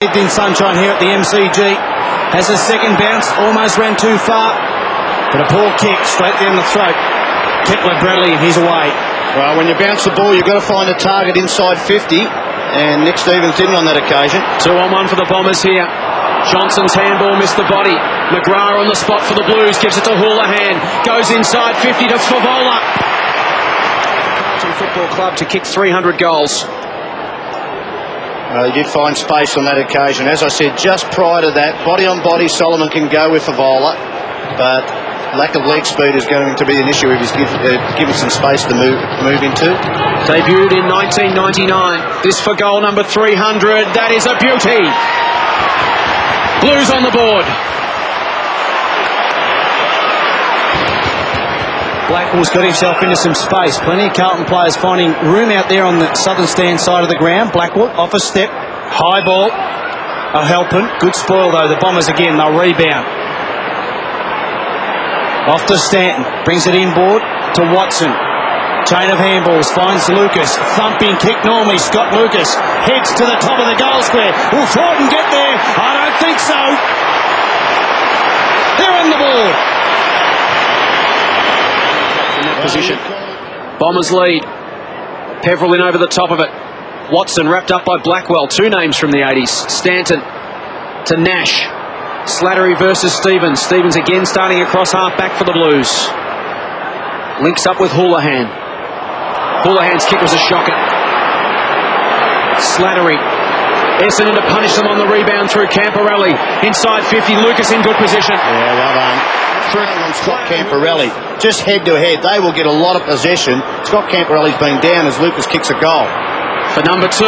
In sunshine here at the MCG. Has a second bounce, almost ran too far, but a poor kick straight down the throat. Kepler Bradley, and he's away. Well, when you bounce the ball, you've got to find a target inside 50, and Nick Stevens didn't on that occasion. 2-on-1 for the Bombers here. Johnson's handball missed the body. McGrath on the spot for the Blues, gives it to Houlihan, goes inside 50 to Favola. Carlton Football Club to kick 300 goals. He did find space on that occasion. As I said, just prior to that, body on body, Solomon can go with Favola, but lack of leg speed is going to be an issue if he's given some space to move into. Debuted in 1999. This for goal number 300. That is a beauty. Blues on the board. Blackwell's got himself into some space. Plenty of Carlton players finding room out there on the southern stand side of the ground. Blackwell off a step. High ball. O'Halpin. Good spoil though. The Bombers again, they'll rebound. Off to Stanton. Brings it inboard to Watson. Chain of handballs. Finds Lucas. Thumping kick normally. Scott Lucas heads to the top of the goal square. Will Thornton get there? I don't think so. They're on the board. Position. Bombers lead. Peveril in over the top of it. Watson wrapped up by Blackwell. Two names from the 80s. Stanton to Nash. Slattery versus Stevens. Stevens again starting across half back for the Blues. Links up with Houlihan. Houlihan's kick was a shocker. Slattery. Essendon to punish them on the rebound through Camporelli. Inside 50. Lucas in good position. Yeah, well done. Scott Camporelli, just head to head. They will get a lot of possession. Scott Camporelli's been down as Lucas kicks a goal. For number 2,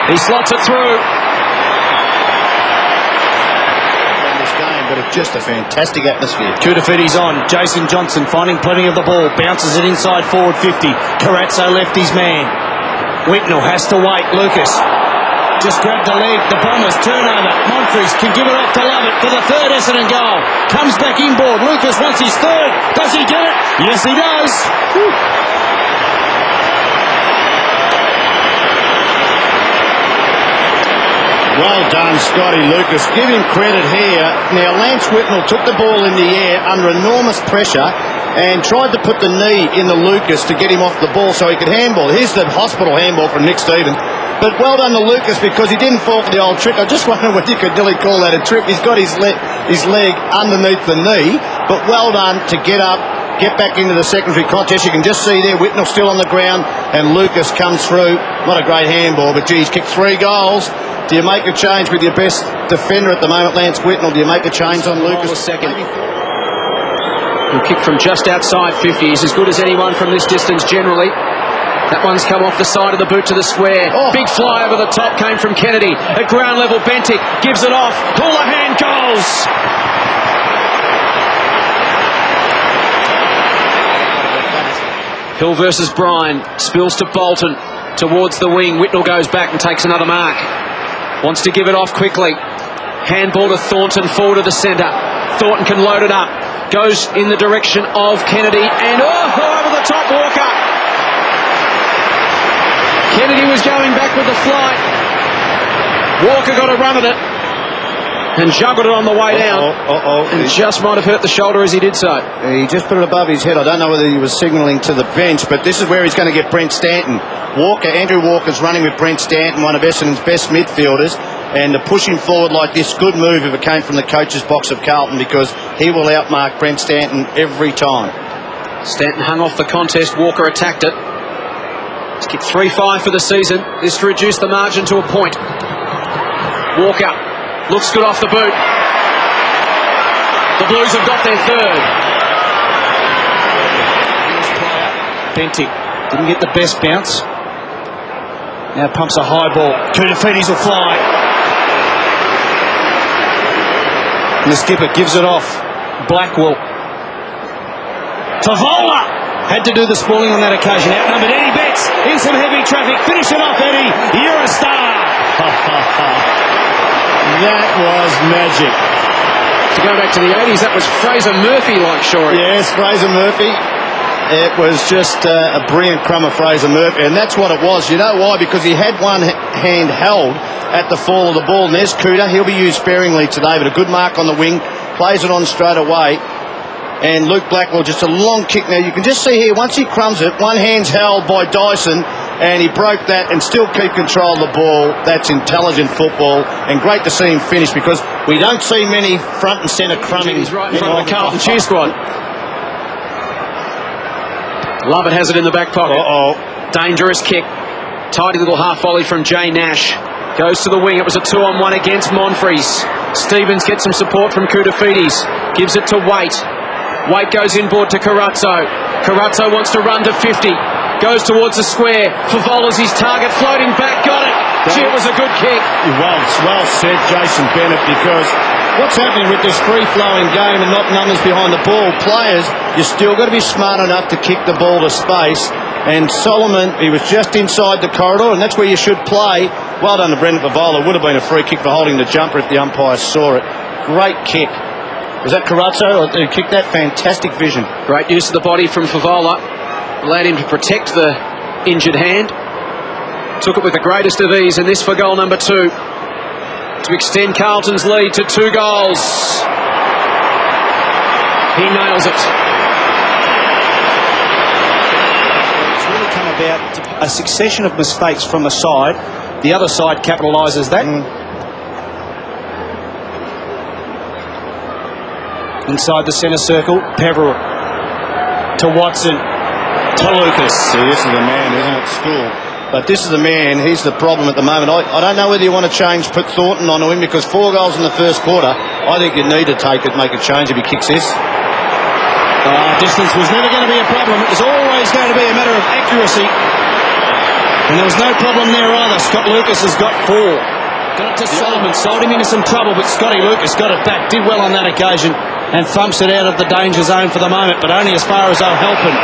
he slots it through. In this game, but it's just a fantastic atmosphere. Kutafiti's on. Jason Johnson finding plenty of the ball. Bounces it inside forward 50. Carazzo left his man. Whitnell has to wait. Lucas just grabbed the leg. The Bombers turnover. Monfries can give it off to Lovett for the third Essendon goal. Comes back inboard. Lucas wants his third. Does he get it? Yes, he does. Whew. Well done, Scotty Lucas. Give him credit here. Now, Lance Whitnell took the ball in the air under enormous pressure and tried to put the knee in the Lucas to get him off the ball so he could handball. Here's the hospital handball from Nick Stevens. But well done to Lucas because he didn't fall for the old trick. I just wonder whether you could nearly call that a trick. He's got his leg underneath the knee. But well done to get up, get back into the secondary contest. You can just see there Whitnell still on the ground and Lucas comes through. Not a great handball, but geez, kicked 3 goals. Do you make a change with your best defender at the moment, Lance Whitnell? Do you make a change on Lucas? Second. He'll kick from just outside 50. He's as good as anyone from this distance generally. That one's come off the side of the boot to the square. Big fly over the top came from Kennedy. At ground level, Bentic gives it off. Houlihan goes. Hill versus Bryan. Spills to Bolton. Towards the wing. Whitnell goes back and takes another mark. Wants to give it off quickly. Handball to Thornton forward of the centre. Thornton can load it up. Goes in the direction of Kennedy. And over the top, Walker. Kennedy was going back with the flight. Walker got a run at it and juggled it on the way down. And just might have hurt the shoulder as he did so. He just put it above his head. I don't know whether he was signalling to the bench, but this is where he's going to get Brent Stanton. Andrew Walker's running with Brent Stanton, one of Essendon's best midfielders, and to push him forward like this, good move if it came from the coach's box of Carlton, because he will outmark Brent Stanton every time. Stanton hung off the contest. Walker attacked it. He's kicked 3-5 for the season. This to reduce the margin to a point. Walker looks good off the boot. The Blues have got their third. Bentic didn't get the best bounce. Now pumps a high ball. Kutafiti's will fly. And the skipper gives it off. Blackwell. Favola had to do the spoiling on that occasion. Outnumbered Eddie Betts in some heavy traffic. Finish it off, Eddie. You're a star. That was magic. To go back to the 80s, that was Fraser Murphy-like, sure. Yes, Fraser Murphy. It was just a brilliant crumb of Fraser Murphy, and that's what it was. You know why? Because he had one hand held at the fall of the ball. And there's Cooter. He'll be used sparingly today, but a good mark on the wing. Plays it on straight away. And Luke Blackwell, just a long kick now. You can just see here, once he crumbs it, one hand's held by Dyson, and he broke that and still keep control of the ball. That's intelligent football, and great to see him finish, because we don't see many front and centre crumbing. He's right in front of the Carlton cheer squad. Lovett has it in the back pocket. Dangerous kick. Tidy little half volley from Jay Nash. Goes to the wing. It was a 2-on-1 against Monfries. Stevens gets some support from Koutafidis. Gives it to Waite. Waite goes inboard to Carazzo. Carazzo wants to run to 50. Goes towards the square. Favola's his target. Floating back. Got it. Gee, it was a good kick. Well said, Jason Bennett, because what's happening with this free-flowing game and not numbers behind the ball, players, you've still got to be smart enough to kick the ball to space. And Solomon, he was just inside the corridor, and that's where you should play. Well done to Brendan Favola. Would have been a free kick for holding the jumper if the umpire saw it. Great kick. Was that Carazzo who kicked that? Fantastic vision. Great use of the body from Favola. Allowed him to protect the injured hand. Took it with the greatest of ease, and this for goal number 2. To extend Carlton's lead to 2 goals. He nails it. It's really come about a succession of mistakes from a side. The other side capitalises that. Inside the centre circle, Peveril to Watson to Lucas. See, this is the man, isn't it? School. But this is the man, he's the problem at the moment. I don't know whether you want to put Thornton onto him, because 4 goals in the first quarter. I think you need to make a change if he kicks this. Distance was never going to be a problem. It was always going to be a matter of accuracy. And there was no problem there either. Scott Lucas has got 4. Got it to Solomon, sold him into some trouble, but Scotty Lucas got it back, did well on that occasion, and thumps it out of the danger zone for the moment, but only as far as O'Halpin.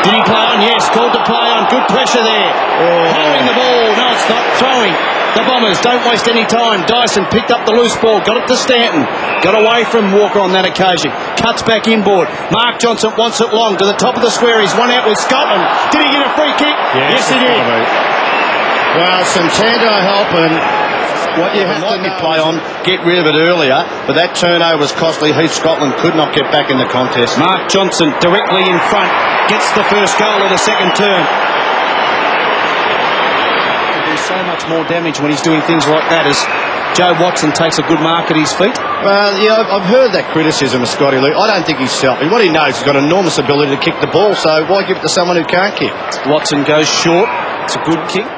Did he play on? Yes, called to play on. Good pressure there. Holding the ball. No, it's not. Throwing. The Bombers don't waste any time. Dyson picked up the loose ball, got it to Stanton. Got away from Walker on that occasion. Cuts back inboard. Mark Johnson wants it long to the top of the square. He's one out with Scotland. Did he get a free kick? Yes he did. Well, Santando O'Halpin, what you have to play on, get rid of it earlier, but that turnover was costly. Heath Scotland could not get back in the contest. Mark Johnson directly in front, gets the first goal of the second term. He can do so much more damage when he's doing things like that, as Joe Watson takes a good mark at his feet. Well, yeah, I've heard that criticism of Scotty Luke. I don't think he's selfish. What he knows, he's got enormous ability to kick the ball, so why give it to someone who can't kick? Watson goes short. It's a good kick.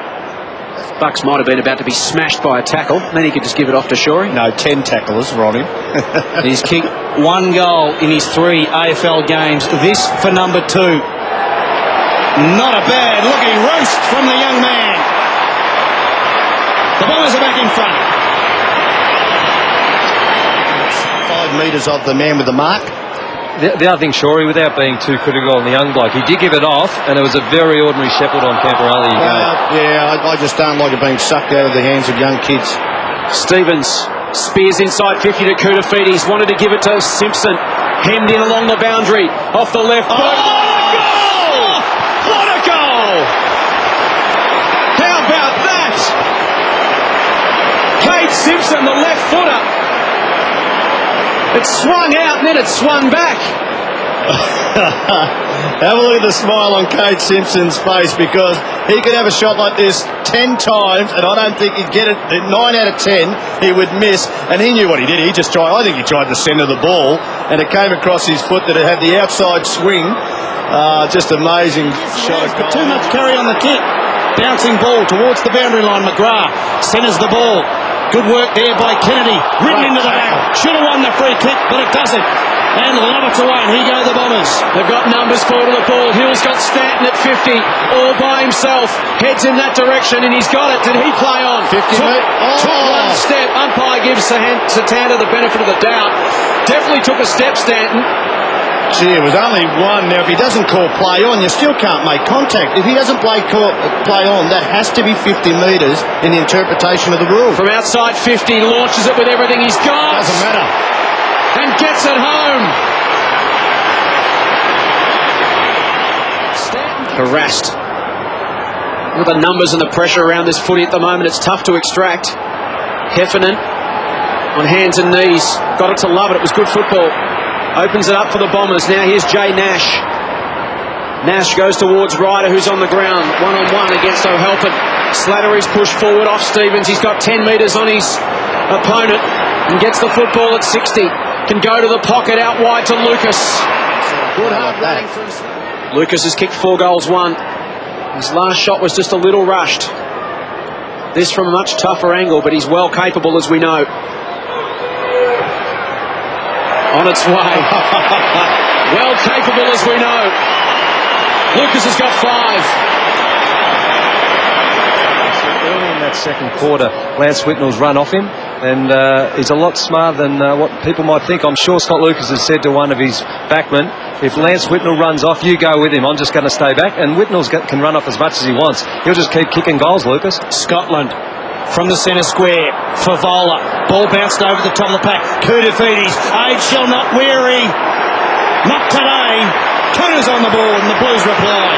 Bucks might have been about to be smashed by a tackle. Then he could just give it off to Shorey. No, 10 tacklers were on him. He's kicked 1 goal in his 3 AFL games. This for number 2. Not a bad looking roast from the young man. The Bombers are back in front. 5 metres off the man with the mark. The other thing, Shorey, without being too critical on the young bloke, he did give it off, and it was a very ordinary shepherd on Camperelli. I just don't like it being sucked out of the hands of young kids. Stevens spears inside 50 to Koutafidis. Wanted to give it to Simpson. Hemmed in along the boundary. Off the left. Oh, goal! What a goal! How about that? Kate Simpson, the left footer. It swung out and then it swung back. Have a look at the smile on Kate Simpson's face, because he could have a shot like this 10 times and I don't think he'd get it. 9 out of 10 he would miss, and he knew what he did. He just tried, I think he tried to centre the ball, and it came across his foot that it had the outside swing. Just amazing shot of goal. Too much carry on the kick. Bouncing ball towards the boundary line. McGrath centres the ball. Good work there by Kennedy. Ridden into the back. Should have won the free kick, but it doesn't. And Lovett's away, and here go the Bombers. They've got numbers forward of the ball. Hill's got Stanton at 50, all by himself. Heads in that direction, and he's got it. Did he play on? 50 Took 1 step. Umpire gives Satanta the benefit of the doubt. Definitely took a step, Stanton. Gee, it was only 1. Now, if he doesn't call play on, you still can't make contact. If he doesn't play on, that has to be 50 metres in the interpretation of the rule. From outside 50, launches it with everything he's got. Doesn't matter. And gets it home. Stanton harassed With the numbers and the pressure around this footy at the moment, it's tough to extract. Heffernan on hands and knees. Got it to love it. It was good football. Opens it up for the Bombers. Now here's Jay Nash. Nash goes towards Ryder, who's on the ground. One-on-one against O'Halpin. Slattery's pushed forward off Stevens. He's got 10 metres on his opponent and gets the football at 60. Can go to the pocket out wide to Lucas. Good hard running from Lucas has kicked 4 goals, 1. His last shot was just a little rushed. This from a much tougher angle, but he's well capable, as we know. On its way. Well capable, as we know. Lucas has got 5. Early in that second quarter, Lance Whitnell's run off him, and he's a lot smarter than what people might think. I'm sure Scott Lucas has said to one of his backmen, if Lance Whitnell runs off, you go with him. I'm just going to stay back. And Whitnell can run off as much as he wants. He'll just keep kicking goals, Lucas. Scotland from the centre square. Favola. Ball bounced over the top of the pack. Koutafidis. Age shall not weary. Not today. Kouta's on the board and the Blues reply.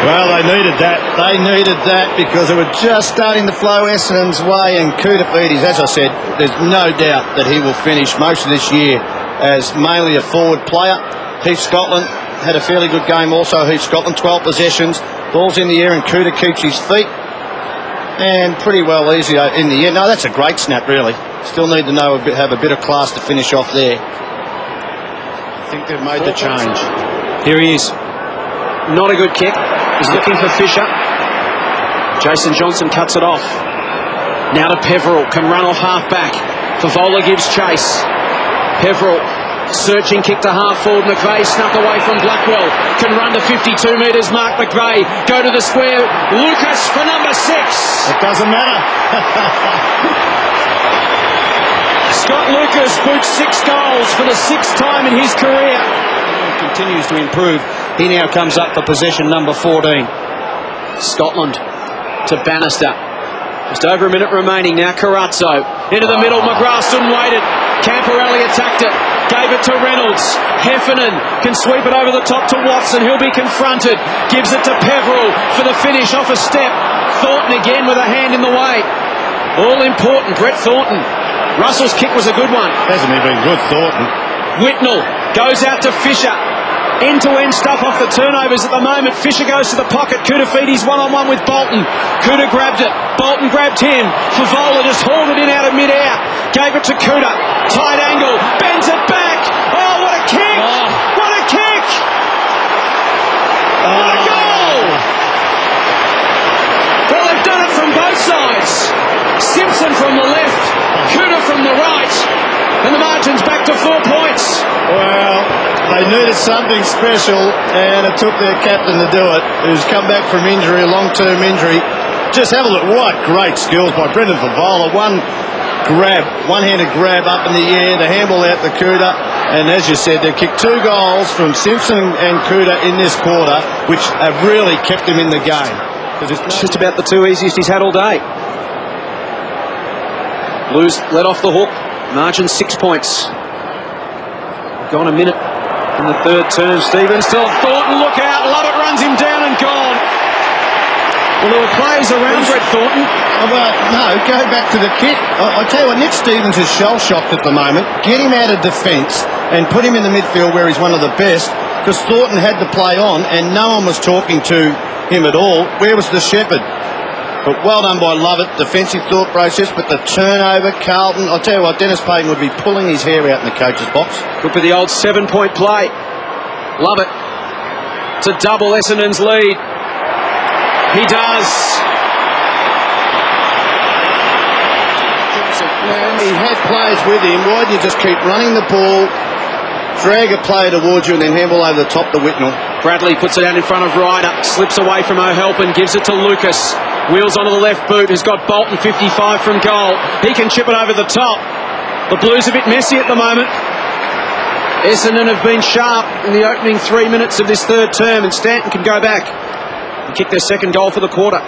Well, they needed that. They needed that because it was just starting to flow Essendon's way, and Koutafidis, as I said, there's no doubt that he will finish most of this year as mainly a forward player. Heath Scotland had a fairly good game also. Heath Scotland, 12 possessions, balls in the air, and Kouta keeps his feet. And pretty well easy in the end. No, that's a great snap, really. Still need to have a bit of class to finish off there. I think they've made the change. Here he is. Not a good kick. He's looking for Fisher. Jason Johnson cuts it off. Now to Peveril. Can run off half-back. Favola gives chase. Peveril. Searching kick to half-forward. McVeigh snuck away from Blackwell. Can run to 52 metres. Mark McVeigh. Go to the square. Lucas for number 6. It doesn't matter. Scott Lucas boots 6 goals for the 6th time in his career. Continues to improve. He now comes up for possession number 14. Scotland to Bannister. Just over a minute remaining now. Carazzo into the middle. McGrath waited. Camporelli attacked it. Gave it to Reynolds. Heffernan can sweep it over the top to Watson. He'll be confronted. Gives it to Peveril for the finish off a step. Thornton again with a hand in the way. All important. Brett Thornton. Russell's kick was a good one. Hasn't he been good, Thornton? Whitnell goes out to Fisher. End-to-end stuff off the turnovers at the moment. Fisher goes to the pocket. Koutafidis one-on-one with Bolton. Kouta grabbed it. Bolton grabbed him. Favola just hauled it in out of mid-air. Gave it to Kouta. Tight angle. Bends it back. Oh, what a kick! Oh. What a kick! What a goal! Well, they've done it from both sides. Simpson from the left. Kouta from the right. And the margin's back to 4 points. Well, they needed something special, and it took their captain to do it, who's come back from injury, a long-term injury. Just have a look. What great skills by Brendan Favola. One-handed grab up in the air, the handball out to Kouta, and as you said, they've kicked 2 goals from Simpson and Kouta in this quarter, which have really kept him in the game. It's just about the 2 easiest he's had all day. Blues let off the hook. Margin 6 points. Gone a minute in the 3rd term. Stevens still. Thornton, look out. Lovett runs him down and gone. Well, there were players around Brett Thornton. Well, no, go back to the kick. I tell you what, Nick Stevens is shell-shocked at the moment. Get him out of defence and put him in the midfield where he's one of the best, because Thornton had to play on and no one was talking to him at all. Where was the shepherd? But well done by Lovett, defensive thought process, but the turnover, Carlton, I'll tell you what, Dennis Payton would be pulling his hair out in the coach's box. Look for the old 7-point play. Lovett to double Essendon's lead. He does. He had players with him. Why do you just keep running the ball, drag a player towards you and then handball over the top to Whitnell? Bradley puts it out in front of Ryder, slips away from O'Halpin, gives it to Lucas. Wheels onto the left boot, who's got Bolton 55 from goal. He can chip it over the top. The Blues a bit messy at the moment. Essendon have been sharp in the opening 3 minutes of this 3rd term, and Stanton can go back and kick their 2nd goal for the quarter.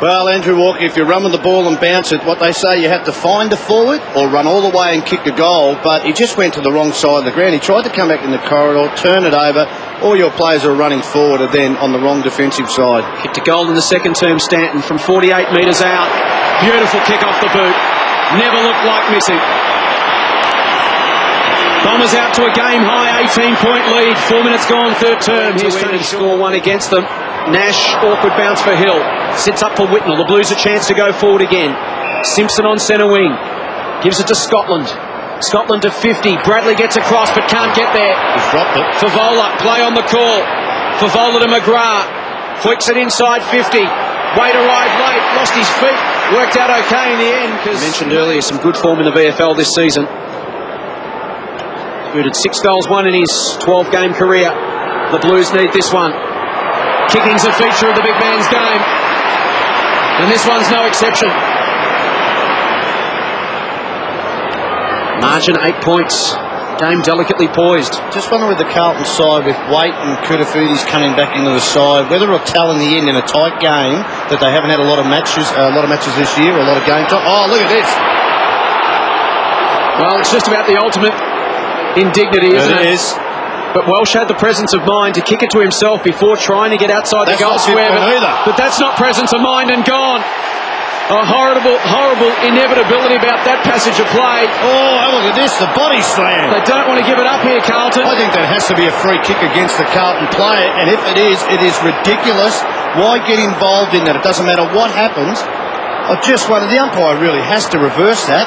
Well, Andrew Walker, if you run with the ball and bounce it, what they say, you have to find a forward or run all the way and kick a goal, but he just went to the wrong side of the ground. He tried to come back in the corridor, turn it over. All your players are running forward and then on the wrong defensive side. Kicked a goal in the second term, Stanton, from 48 metres out. Beautiful kick off the boot. Never looked like missing. Bombers out to a game-high 18-point lead. 4 minutes gone, third term. Here's trying to score one against them. Nash, awkward bounce for Hill. Sits up for Whitnell. The Blues a chance to go forward again. Simpson on centre wing. Gives it to Scotland. Scotland to 50. Bradley gets across but can't get there. He's dropped it. Favola, play on the call. Favola to McGrath. Flicks it inside 50. Wade arrived late. Lost his feet. Worked out okay in the end. Mentioned earlier some good form in the VFL this season. Booted 6 goals, 1 in his 12-game career. The Blues need this one. Kicking's a feature of the big man's game, and this one's no exception. Margin 8 points. Game delicately poised. Just wonder with the Carlton side, with Waite and Kudafudis coming back into the side, whether it'll tell in the end in a tight game that they haven't had a lot of matches this year, a lot of game time. Oh, look at this! Well, it's just about the ultimate indignity, isn't it? It is. But Welsh had the presence of mind to kick it to himself before trying to get outside the goal square. But that's not presence of mind, and gone. A horrible inevitability about that passage of play. Oh, look at this, the body slam. They don't want to give it up here, Carlton. I think that has to be a free kick against the Carlton player, and if it is ridiculous. Why get involved in that? It doesn't matter what happens. I just wonder, the umpire really has to reverse that.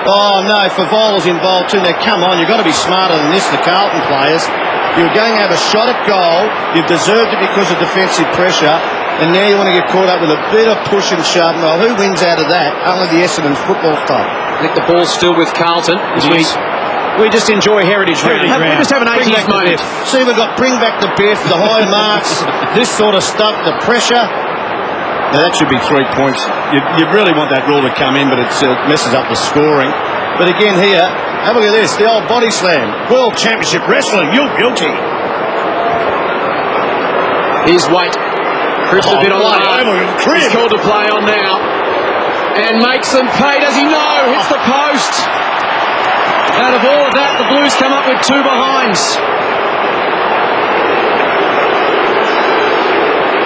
Oh no, Favola's involved too. Now come on, you've got to be smarter than this, the Carlton players. You're going to have a shot at goal. You've deserved it because of defensive pressure, and now you want to get caught up with a bit of push and shove. Well, who wins out of that? Only the Essendon Football Club. I think the ball's still with Carlton. We just enjoy Heritage Round. We just have an 80s moment. See, we've got bring back the biff, the high marks, this sort of stuff, the pressure. Now that should be 3 points. You really want that rule to come in, but it messes up the scoring. But again here, have a look at this, the old body slam. World Championship Wrestling, you're guilty. Here's Waite. Crips a bit on He's called to play on now. And makes them pay, does he? No, hits the post. Out of all of that, the Blues come up with 2 behinds.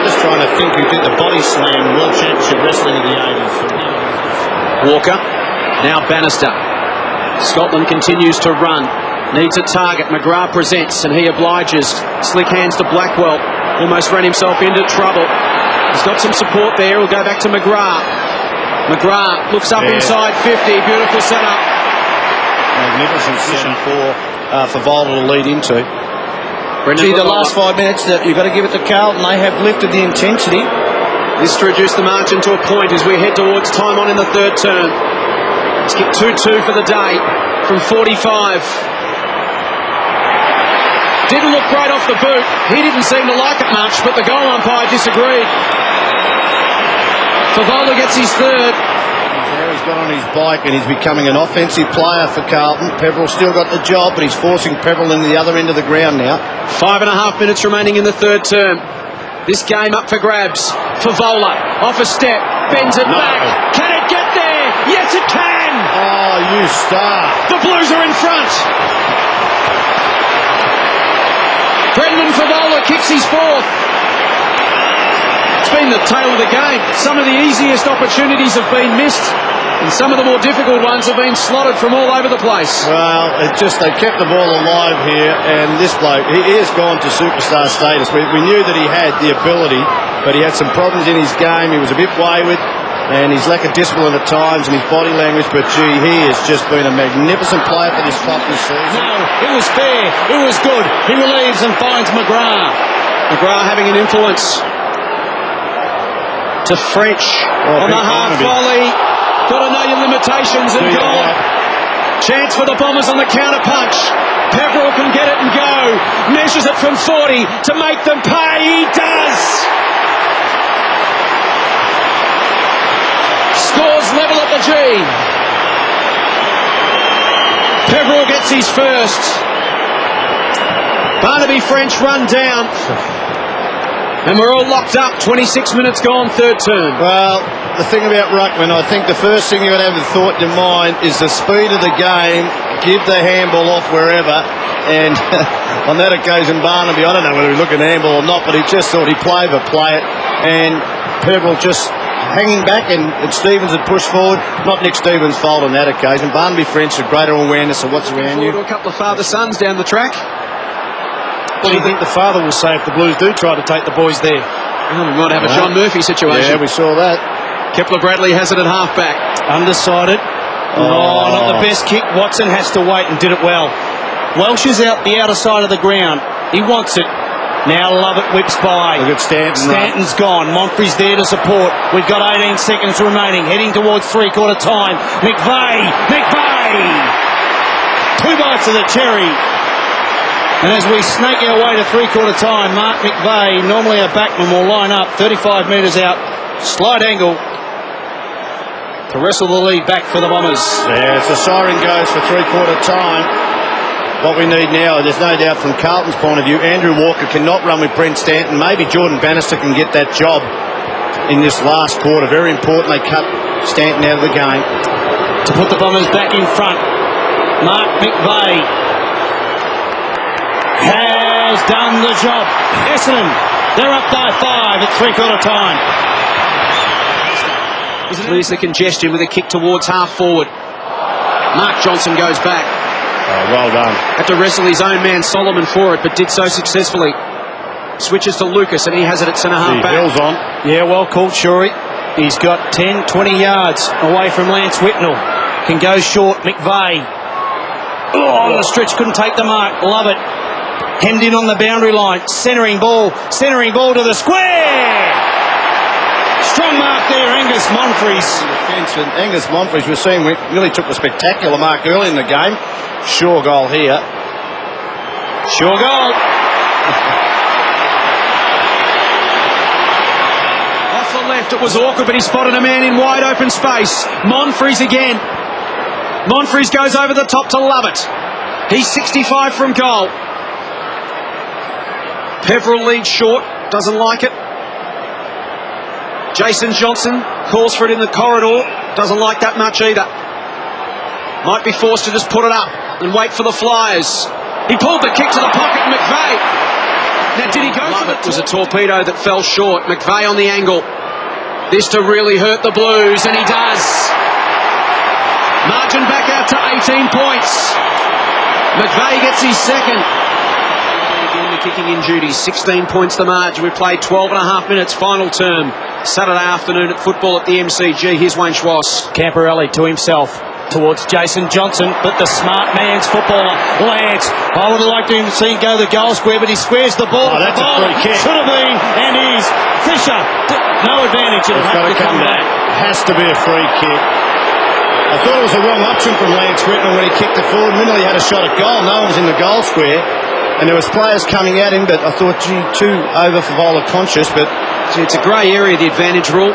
Just trying to think who did the body slam World Championship Wrestling in the 80s. Walker, now Bannister. Scotland continues to run. Needs a target. McGrath presents and he obliges. Slick hands to Blackwell. Almost ran himself into trouble. He's got some support there. We'll go back to McGrath. McGrath looks up inside 50. Beautiful setup. Magnificent position for Favola to lead into. Gee, the last 5 minutes, you've got to give it to Carlton. They have lifted the intensity. This to reduce the margin to a point as we head towards time on in the third term. Let's get 2-2 for the day from 45. Didn't look great off the boot. He didn't seem to like it much, but the goal umpire disagreed. Favola gets his third. He's got on his bike and he's becoming an offensive player for Carlton. Peverill still got the job, but he's forcing Peverill into the other end of the ground now. 5.5 minutes remaining in the third term. This game up for grabs. Favola off a step, bends it back. Can it get there? Yes, it can. Oh, you star. The Blues are in front. Brendan Favola kicks his fourth. It's been the tale of the game. Some of the easiest opportunities have been missed, and some of the more difficult ones have been slotted from all over the place. Well, they kept the ball alive here, and this bloke, he has gone to superstar status. We knew that he had the ability, but he had some problems in his game. He was a bit wayward, and his lack of discipline at times, and his body language, but gee, he has just been a magnificent player for this club this season. No, it was fair, it was good. He relieves and finds McGrath. McGrath having an influence. To French on the half volley. Got to know your limitations and gone. Chance for the Bombers on the counter punch. Peverill can get it and go. Measures it from 40 to make them pay. He does. Scores level at the G. Peverill gets his first. Barnaby French run down. And we're all locked up. 26 minutes gone, third term. Well, the thing about ruckman, I think the first thing you've got to have a thought in your mind is the speed of the game. Give the handball off wherever. And on that occasion, Barnaby, I don't know whether he was looking at handball or not, but he just thought he'd play it. And Peverill just hanging back, and Stevens had pushed forward. Not Nick Stevens' fault on that occasion. Barnaby French had greater awareness of what's around you. A couple of father-sons down the track. What do you think the father will say if the Blues do try to take the boys there? We might have a John Murphy situation. Yeah, we saw that. Kepler Bradley has it at half-back. Undecided. Oh, not the best kick. Watson has to wait and did it well. Welsh is out the outer side of the ground. He wants it. Now Lovett whips by. Look at Stanton. Stanton's gone. Monfrey's there to support. We've got 18 seconds remaining. Heading towards three-quarter time. McVeigh! Two bites of the cherry. And as we snake our way to three-quarter time, Mark McVeigh, normally a backman, will line up 35 metres out. Slight angle to wrestle the lead back for the Bombers. Yeah, it's a siren goes for three-quarter time. What we need now, there's no doubt from Carlton's point of view, Andrew Walker cannot run with Brent Stanton. Maybe Jordan Bannister can get that job in this last quarter. Very important they cut Stanton out of the game. To put the Bombers back in front, Mark McVeigh has done the job. Essendon, they're up by 5 at three-quarter time. Clears the congestion with a kick towards half-forward. Mark Johnson goes back. Oh, well done. Had to wrestle his own man Solomon for it, but did so successfully. Switches to Lucas, and he has it at centre-half back. Hill's on. Yeah, well called, Shorey. He's got 10, 20 yards away from Lance Whitnell. Can go short, McVeigh. Oh, on the stretch, couldn't take the mark. Love it. Hemmed in on the boundary line. Centering ball to the square. Strong mark there, Angus Monfries. And Angus Monfries, we're seeing, really took a spectacular mark early in the game. Sure goal here. Sure goal. Off the left, it was awkward, but he spotted a man in wide open space. Monfries again. Monfries goes over the top to Lovett. He's 65 from goal. Peverill leads short, doesn't like it. Jason Johnson calls for it in the corridor, doesn't like that much either. Might be forced to just put it up and wait for the Flyers. He pulled the kick to the pocket, McVeigh. Now, did he go for it? It was a torpedo that fell short. McVeigh on the angle. This to really hurt the Blues, and he does. Margin back out to 18 points. McVeigh gets his second. Again, the kicking in duty. 16 points the margin. We played 12 and a half minutes, final term. Saturday afternoon at football at the MCG. Here's Wayne Schwass. Camporelli to himself, towards Jason Johnson, but the smart man's footballer, Lance. I would have liked him to see him go to the goal square, but he squares the ball. Oh, that's a free kick. Should have been, and is. Fisher, no advantage. It'll have to come back. Has to be a free kick. I thought it was the wrong option from Lance Whitman when he kicked it forward. Middle, he had a shot at goal. No one was in the goal square. And there was players coming at him, but I thought, gee, too over Favola conscious, but it's a grey area, the advantage rule.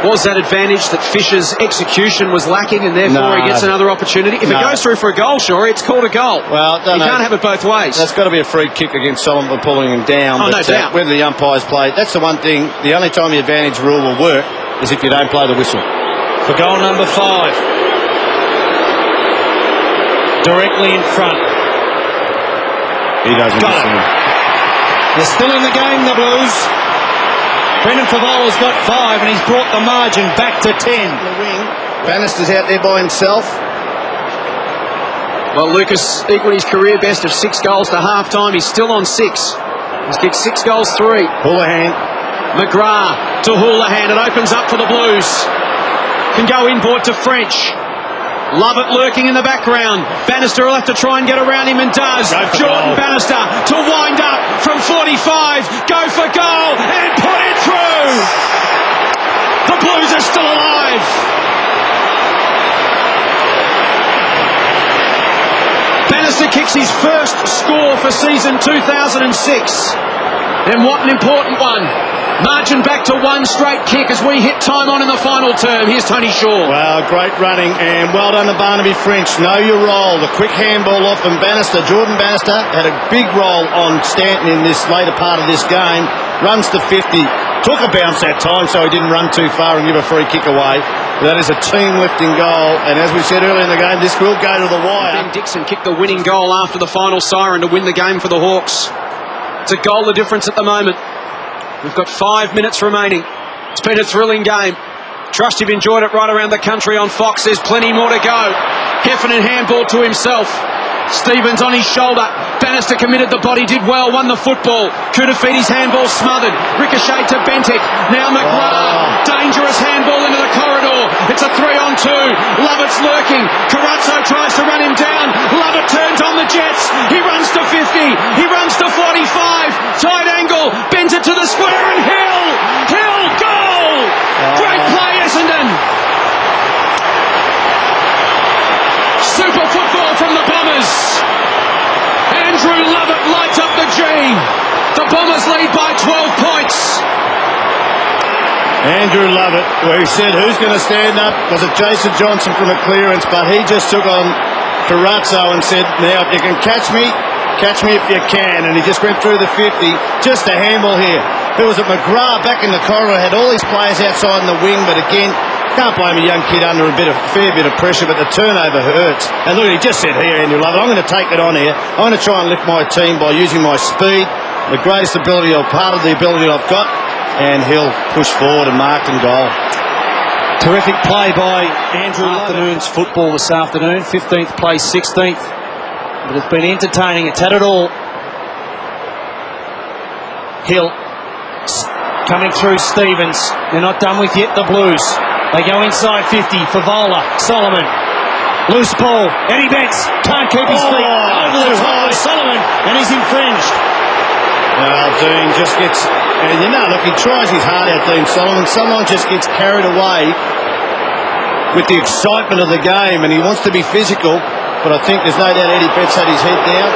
Was that advantage that Fisher's execution was lacking, and therefore he gets another opportunity? If it goes through for a goal, sure, it's called a goal. Well, you can't have it both ways. That's got to be a free kick against Solomon for pulling him down. Oh, no doubt. Whether the umpires play, that's the one thing. The only time the advantage rule will work is if you don't play the whistle. For goal number 5. Directly in front. He doesn't Got it. They're still in the game, the Blues. Brendan Favola's got 5, and he's brought the margin back to 10. The wing. Bannister's out there by himself. Well, Lucas equalled his career best of 6 goals to half-time. He's still on 6. He's kicked 6 goals, 3. Houlihan. McGrath to Houlihan. It opens up for the Blues. Can go inboard to French. Lovett lurking in the background. Bannister will have to try and get around him, and does. Jordan Bannister to wind up from 45. Go for goal and put it through. The Blues are still alive. Bannister kicks his first score for season 2006. And what an important one. Margin back to 1 straight kick as we hit time on in the final term. Here's Tony Shaw. Well, great running, and well done to Barnaby French. Know your role. The quick handball off from Bannister. Jordan Bannister had a big role on Stanton in this later part of this game. runs to 50. Took a bounce that time, so he didn't run too far and give a free kick away. That is a team-lifting goal, and as we said earlier in the game, this will go to the wire. Ben Dixon kicked the winning goal after the final siren to win the game for the Hawks. It's a goal of difference at the moment. We've got 5 minutes remaining. It's been a thrilling game. Trust you've enjoyed it right around the country on Fox. There's plenty more to go. Heffernan handball to himself. Stevens on his shoulder. Bannister committed the body, did well, won the football. Kudafiti's handball smothered. Ricochet to Bentek. Now McGrath. Dangerous handball into the corridor. It's a 3-on-2. Lovett's lurking. Carazzo tries to run him down. Lovett turns on the Jets. He runs to 50. He runs to 45. Tight angle. Bends it to the square and Hill. Goal! Great play, Essendon. Super football from the Bombers. Andrew Lovett lights up the G. The Bombers lead by 12 points. Andrew Lovett, where he said, who's going to stand up? Was it Jason Johnson from a clearance? But he just took on Carazzo and said, now, if you can catch me if you can. And he just went through the 50. Just a handball here. There was a McGrath back in the corridor, had all these players outside in the wing, but again, can't blame a young kid under a fair bit of pressure, but the turnover hurts. And look, he just said here, Andrew Lovett, I'm going to take it on here. I'm going to try and lift my team by using my speed, the greatest ability, or part of the ability I've got, and he'll push forward and mark and goal. Terrific play by Andrew Lovett. Afternoon's football this afternoon. 15th place, 16th. But it's been entertaining. It's had it all. Hill coming through Stevens. They're not done with yet, the Blues. They go inside 50 for Vola. Solomon. Loose ball. Eddie Betts can't keep his feet. Over the top of Solomon, and he's infringed. Dean just gets, and look, he tries his heart out, Dean Solomon. Someone just gets carried away with the excitement of the game, and he wants to be physical, but I think there's no doubt Eddie Betts had his head down.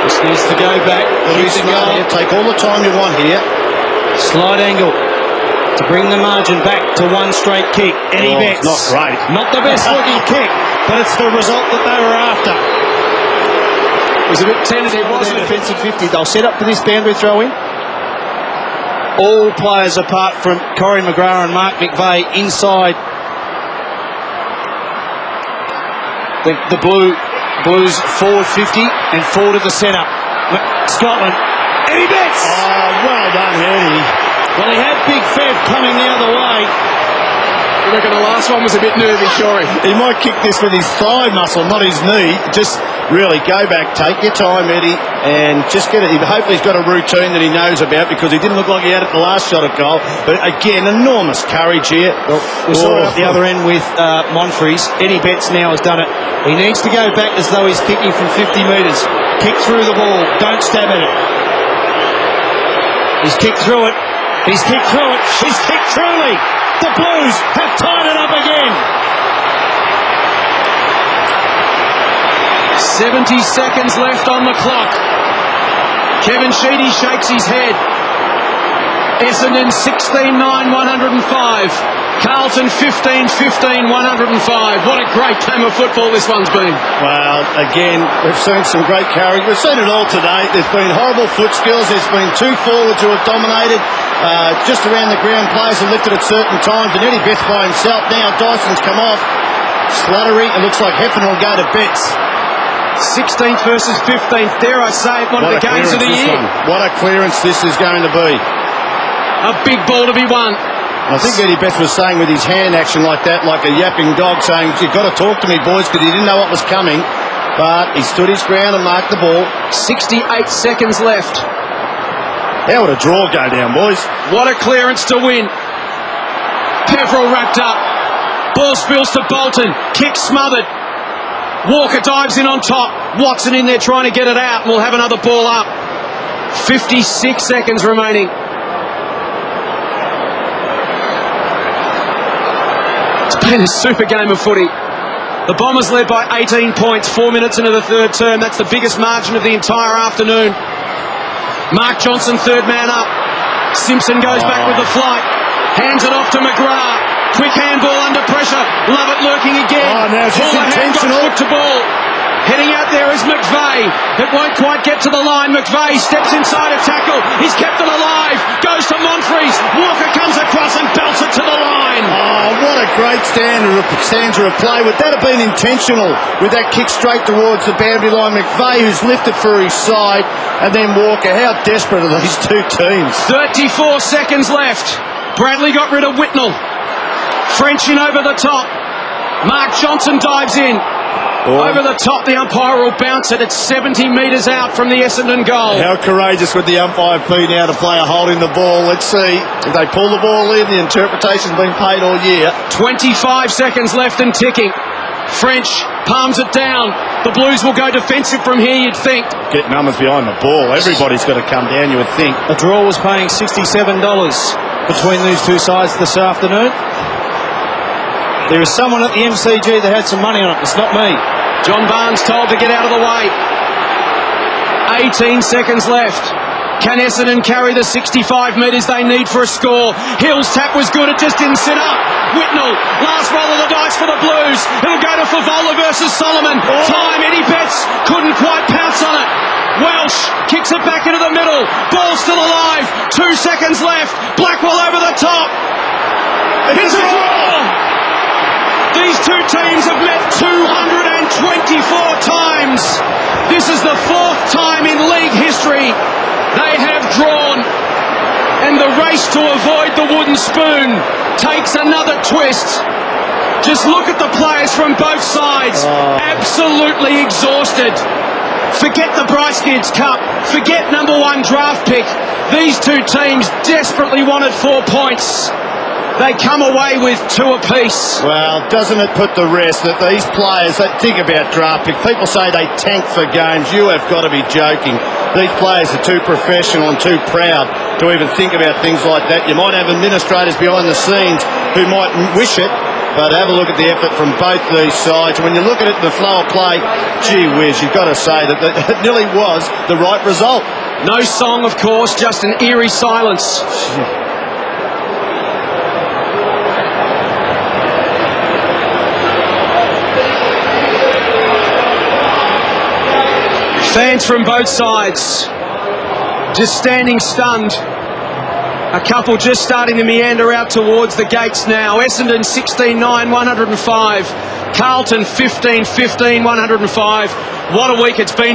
This needs to go back. Take all the time you want here. Slide angle to bring the margin back to one straight kick. Eddie Betts. Not great. Not the best looking kick, but it's the result that they were after. It was a bit tentative, wasn't it? Defensive 50. They'll set up for this boundary throw in. All players apart from Corey McGrath and Mark McVeigh inside the Blues forward 50 and forward to the centre. Scotland. Eddie Betts! Oh, well done, Eddie. Well, he had Big Fev coming the other way. I reckon the last one was a bit nervy, Shorey. He might kick this with his thigh muscle, not his knee. Just really go back, take your time, Eddie, and just get it. Hopefully he's got a routine that he knows about, because he didn't look like he had it the last shot at goal. But again, enormous courage here. Well, we saw it at the other end with Monfries. Eddie Betts now has done it. He needs to go back as though he's kicking from 50 metres. Kick through the ball. Don't stab at it. He's kicked through it. He's kicked through it. He's kicked truly. The Blues have tied it up again. 70 seconds left on the clock. Kevin Sheedy shakes his head. Essendon 16-9, 105. Carlton 15-15, 105. What a great game of football this one's been. Well, again, we've seen some great courage. We've seen it all today. There's been horrible foot skills. There's been two forwards who have dominated just around the ground. Players have lifted at certain times. And Eddie Betts by himself. Now Dyson's come off. Slattery. It looks like Heffernan will go to Betts. 16th versus 15th. Dare I say it, one of the games of the year. What a clearance this is going to be. A big ball to be won. I think Eddie Betts was saying with his hand action like that, like a yapping dog, saying, you've got to talk to me, boys, because he didn't know what was coming. But he stood his ground and marked the ball. 68 seconds left. How would a draw go down, boys? What a clearance to win. Peverill wrapped up. Ball spills to Bolton. Kick smothered. Walker dives in on top. Watson in there trying to get it out. We'll have another ball up. 56 seconds remaining. It's been a super game of footy. The Bombers led by 18 points, 4 minutes into the third term. That's the biggest margin of the entire afternoon. Mark Johnson, third man up. Simpson goes back with the flight. Hands it off to McGrath. Quick handball under pressure. Lovett lurking again. Oh, now it's just intentional. Foot to ball. Heading out there is McVeigh. It won't quite get to the line. McVeigh steps inside a tackle. He's kept it alive. Goes to Monfries. Walker comes across and belts it to the line. Oh, what a great stanza of play. Would that have been intentional with that kick straight towards the boundary line? McVeigh, who's lifted for his side, and then Walker. How desperate are these two teams? 34 seconds left. Bradley got rid of Whitnell. French in over the top. Mark Johnson dives in. Over the top, the umpire will bounce it. It's 70 metres out from the Essendon goal. How courageous would the umpire be now to play a holding the ball? Let's see. If they pull the ball in, the interpretation's been paid all year. 25 seconds left and ticking. French palms it down. The Blues will go defensive from here, you'd think. Get numbers behind the ball. Everybody's got to come down, you would think. A draw was paying $67 between these two sides this afternoon. There is someone at the MCG that had some money on it. It's not me. John Barnes told to get out of the way. 18 seconds left. Can Essendon carry the 65 metres they need for a score? Hill's tap was good, it just didn't sit up. Whitnell, last roll of the dice for the Blues. It'll go to Favola versus Solomon. Time, Eddie Betts couldn't quite pounce on it. Welsh kicks it back into the middle. Ball still alive. 2 seconds left. Blackwell over the top. It's a draw. These two teams have met 224 times. This is the 4th time in league history they have drawn. And the race to avoid the wooden spoon takes another twist. Just look at the players from both sides. Absolutely exhausted. Forget the Bryce Gibbs Cup. Forget number 1 draft pick. These two teams desperately wanted 4 points. They come away with 2 apiece. Well, doesn't it put the rest that these players, they think about draft pick. People say they tank for games. You have got to be joking. These players are too professional and too proud to even think about things like that. You might have administrators behind the scenes who might wish it, but have a look at the effort from both these sides. When you look at it in the flow of play, gee whiz, you've got to say that it nearly was the right result. No song, of course, just an eerie silence. Fans from both sides just standing stunned. A couple just starting to meander out towards the gates now. Essendon 16-9, 105. Carlton 15-15, 105. What a week it's been.